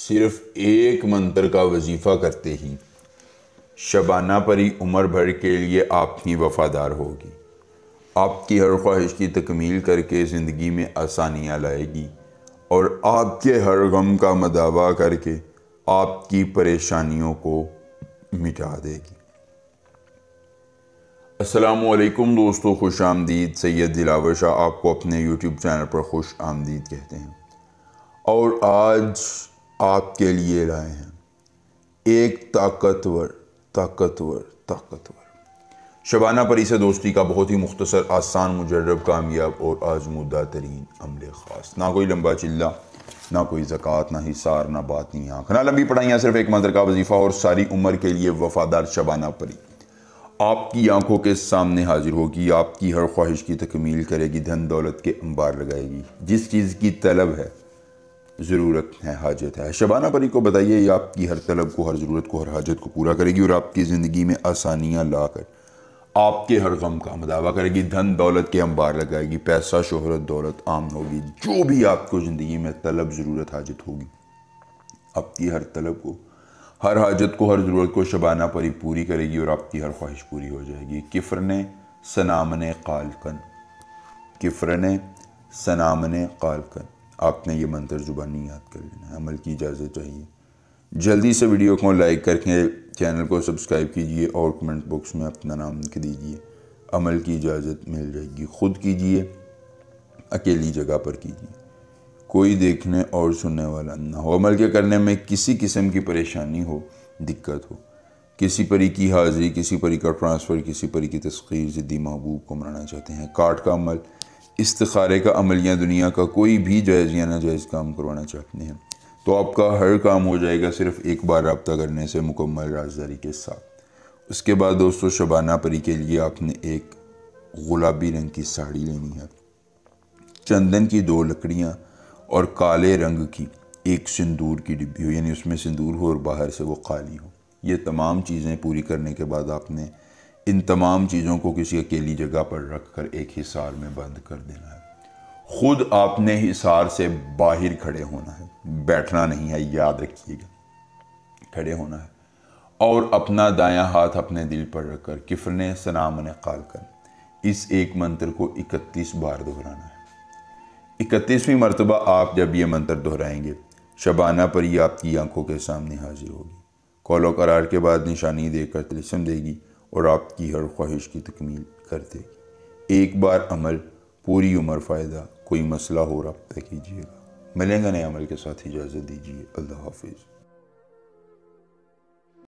صرف ایک منتر کا وظیفہ کرتے ہی شبانہ پری عمر بھر کے لیے آپ کی وفادار ہوگی، آپ کی ہر خواہش کی تکمیل کر کے زندگی میں آسانیاں لائے گی اور آپ کے ہر غم کا مداوع کر کے آپ کی پریشانیوں کو مٹا دے گی۔ السلام علیکم دوستو، خوش آمدید۔ سید دلاور شاہ آپ کو اپنے یوٹیوب چینل پر خوش آمدید کہتے ہیں، اور آج آپ کے لیے لائے ہیں ایک طاقتور شبانہ پری سے دوستی کا بہت ہی مختصر، آسان، مجرب، کامیاب اور آزمودہ ترین عمل خاص۔ نہ کوئی لمبا چلا، نہ کوئی زکوٰۃ، نہ حصار، نہ بات، نہ آنکھ، نہ لمبی پڑھائیاں، صرف ایک منتر کا وظیفہ اور ساری عمر کے لیے وفادار شبانہ پری آپ کی آنکھوں کے سامنے حاضر ہوگی، آپ کی ہر خواہش کی تکمیل کرے گی، دھن دولت کے انبار لگائے گی، جس چیز کی طلب ہے، ضرورت ہے، حاجت ہے، شبانہ پری کو بتائیے، یہ آپ کی ہر طلب کو، ہر ضرورت کو، ہر حاجت کو پورا کرے گی اور آپ کی زندگی میں آسانیاں لا کر آپ کے ہر غم کا مداوع کرے گی، دھن دولت کے انبار لگائے گی، پیسہ، شہرت، دولت عام ہوگی، جو بھی آپ کو زندگی میں طلب، ضرورت، حاجت ہوگی، آپ کی ہر طلب کو، ہر حاجت کو، ہر ضرورت کو شبانہ پری پوری کرے گی اور آپ کی ہر خواہش پوری ہو جائے گی۔ کفرنے سنامنے قالکن، کفرنے سنامنے قالکن، آپ نے یہ منتر زبانی یاد کر لینا ہے۔ عمل کی اجازت چاہیے، جلدی سے ویڈیو کو لائک کر کے چینل کو سبسکرائب کیجئے اور کمنٹ باکس میں اپنا نام لکھ دیجئے۔ عمل کی اجازت مل جائے گی۔ خود کیجئے، اکیلی جگہ پر کیجئے، کوئی دیکھنے اور سننے والا نہ ہو۔ عمل کے کرنے میں کسی قسم کی پریشانی ہو، دقت ہو، کسی پری کی حاضری، کسی پری کا ٹرانسفر، کسی پری کی تسخیر، ضدی محبوب کو منانا چاہتے ہیں، کارڈ کا عمل، استخارے کا عمل یا دنیا کا کوئی بھی جائز یا ناجائز کام کروانا چاہتے ہیں، تو آپ کا ہر کام ہو جائے گا صرف ایک بار رابطہ کرنے سے، مکمل رازداری کے ساتھ۔ اس کے بعد دوستو، شبانہ پری کے لیے آپ نے ایک گلابی رنگ کی ساڑی لینی ہے، چندن کی 2 لکڑیاں اور کالے رنگ کی ایک سندور کی ڈبی ہو، یعنی اس میں سندور ہو اور باہر سے وہ خالی ہو۔ یہ تمام چیزیں پوری کرنے کے بعد آپ نے ان تمام چیزوں کو کسی اکیلی جگہ پر رکھ کر ایک حصار میں بند کر دینا ہے۔ خود آپ نے حصار سے باہر کھڑے ہونا ہے، بیٹھنا نہیں ہے، یاد رکھیے گا، کھڑے ہونا ہے، اور اپنا دایاں ہاتھ اپنے دل پر رکھ کر کفرنے سنامنے قالکن اس ایک منتر کو 31 بار دہرانا ہے۔ 31ویں مرتبہ آپ جب یہ منتر دہرائیں گے، شبانہ پری آپ کی آنکھوں کے سامنے حاضر ہوگی، قول و قرار کے بعد نشانی دے کر طلسم دے گی اور آپ کی ہر خواہش کی تکمیل کر دے گی۔ ایک بار عمل، پوری عمر فائدہ۔ کوئی مسئلہ ہو رابطہ کیجیے گا۔ ملیں گے نئے عمل کے ساتھ، اجازت دیجیے۔ اللہ حافظ۔